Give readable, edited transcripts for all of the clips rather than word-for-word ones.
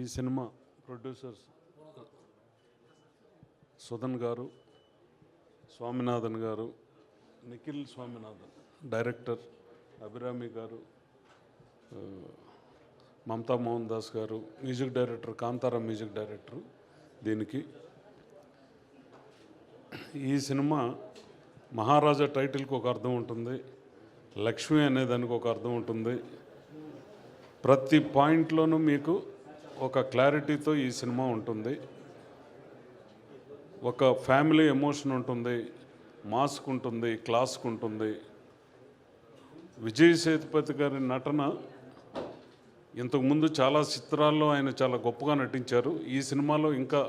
ఈ cinema producers Sudhan గారు, స్వామినాథన్ గారు, నిఖిల్ స్వామినాథన్, డైరెక్టర్ అభిరామి గారు, మమతా మోహన్ దాస్ గారు, music director Kantara music director. దీనికి ఈ సినిమా మహారాజా టైటిల్కి ఒక అర్థం ఉంటుంది, లక్ష్మి అనేదానికి ఒక అర్థం ఉంటుంది. ప్రతి పాయింట్లోనూ మీకు ఒక క్లారిటీతో ఈ సినిమా ఉంటుంది. ఒక ఫ్యామిలీ ఎమోషన్ ఉంటుంది, మాస్క్ ఉంటుంది, క్లాస్క్ ఉంటుంది. విజయ్ సేతుపతి గారి నటన ఇంతకుముందు చాలా చిత్రాల్లో ఆయన చాలా గొప్పగా నటించారు. ఈ సినిమాలో ఇంకా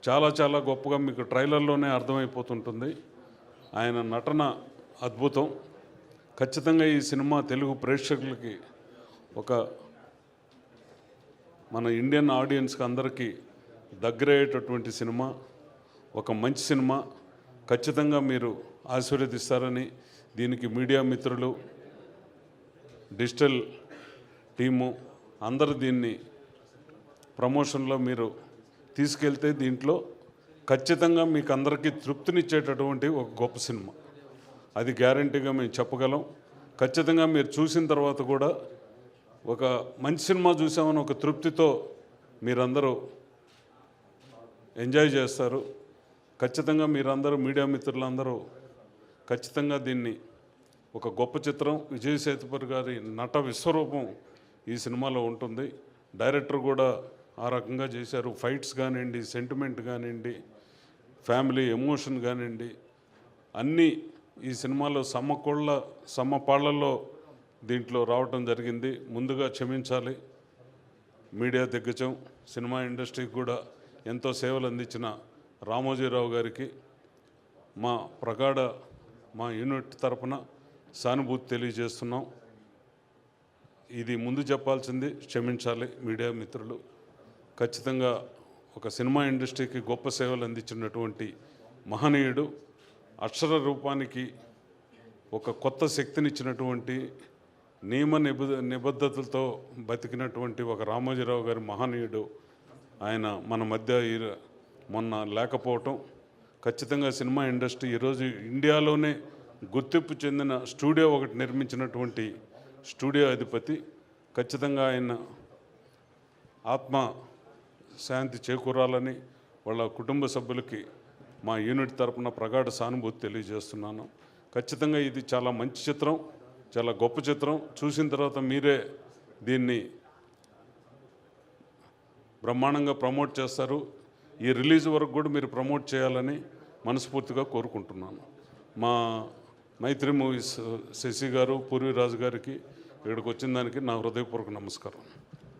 చాలా చాలా గొప్పగా మీకు ట్రైలర్లోనే అర్థమైపోతుంటుంది. ఆయన నటన అద్భుతం. ఖచ్చితంగా ఈ సినిమా తెలుగు ప్రేక్షకులకి, ఒక మన ఇండియన్ ఆడియన్స్కి అందరికీ దగ్గరయ్యేటటువంటి సినిమా, ఒక మంచి సినిమా. ఖచ్చితంగా మీరు ఆశీర్వదిస్తారని, దీనికి మీడియా మిత్రులు, డిజిటల్ టీము అందరూ దీన్ని ప్రమోషన్లో మీరు తీసుకెళ్తే దీంట్లో ఖచ్చితంగా మీకు అందరికీ తృప్తినిచ్చేటటువంటి ఒక గొప్ప సినిమా, అది గ్యారంటీగా మేము చెప్పగలం. ఖచ్చితంగా మీరు చూసిన తర్వాత కూడా ఒక మంచి సినిమా చూసామని ఒక తృప్తితో మీరందరూ ఎంజాయ్ చేస్తారు. ఖచ్చితంగా మీరందరూ, మీడియా మిత్రులందరూ ఖచ్చితంగా దీన్ని ఒక గొప్ప చిత్రం. విజయ్ సేతుపతి గారి నట విశ్వరూపం ఈ సినిమాలో ఉంటుంది. డైరెక్టర్ కూడా ఆ రకంగా చేశారు. ఫైట్స్ కానివ్వండి, సెంటిమెంట్ కానివ్వండి, ఫ్యామిలీ ఎమోషన్ కానివ్వండి, అన్నీ ఈ సినిమాలో సమపాళ్లలో దీంట్లో రావటం జరిగింది. ముందుగా క్షమించాలి. మీడియా దిగ్గజం, సినిమా ఇండస్ట్రీకి కూడా ఎంతో సేవలు అందించిన రామోజీరావు గారికి మా యూనిట్ తరపున సానుభూతి తెలియజేస్తున్నాం. ఇది ముందు చెప్పాల్సింది, క్షమించాలి మీడియా మిత్రులు. ఖచ్చితంగా ఒక సినిమా ఇండస్ట్రీకి గొప్ప సేవలు అందించినటువంటి మహనీయుడు, అక్షర రూపానికి ఒక కొత్త శక్తినిచ్చినటువంటి, నియమ నిబద్ధతలతో బతికినటువంటి ఒక రామోజీరావు గారి మహనీయుడు. ఆయన మన మధ్య మొన్న లేకపోవటం, ఖచ్చితంగా సినిమా ఇండస్ట్రీ ఈరోజు ఇండియాలోనే గుర్తింపు చెందిన స్టూడియో ఒకటి నిర్మించినటువంటి స్టూడియో అధిపతి. ఖచ్చితంగా ఆయన ఆత్మ శాంతి చేకూరాలని వాళ్ళ కుటుంబ సభ్యులకి మా యూనిట్ తరపున ప్రగాఢ సానుభూతి తెలియజేస్తున్నాను. ఖచ్చితంగా ఇది చాలా మంచి చిత్రం, చాలా గొప్ప చిత్రం. చూసిన తర్వాత మీరే దీన్ని బ్రహ్మాండంగా ప్రమోట్ చేస్తారు. ఈ రిలీజ్ వరకు కూడా మీరు ప్రమోట్ చేయాలని మనస్ఫూర్తిగా కోరుకుంటున్నాను. మా మైత్రి మూవీస్ శశి గారు, పూర్వీరాజు గారికి ఇక్కడికి వచ్చిన దానికి నా హృదయపూర్వక నమస్కారం.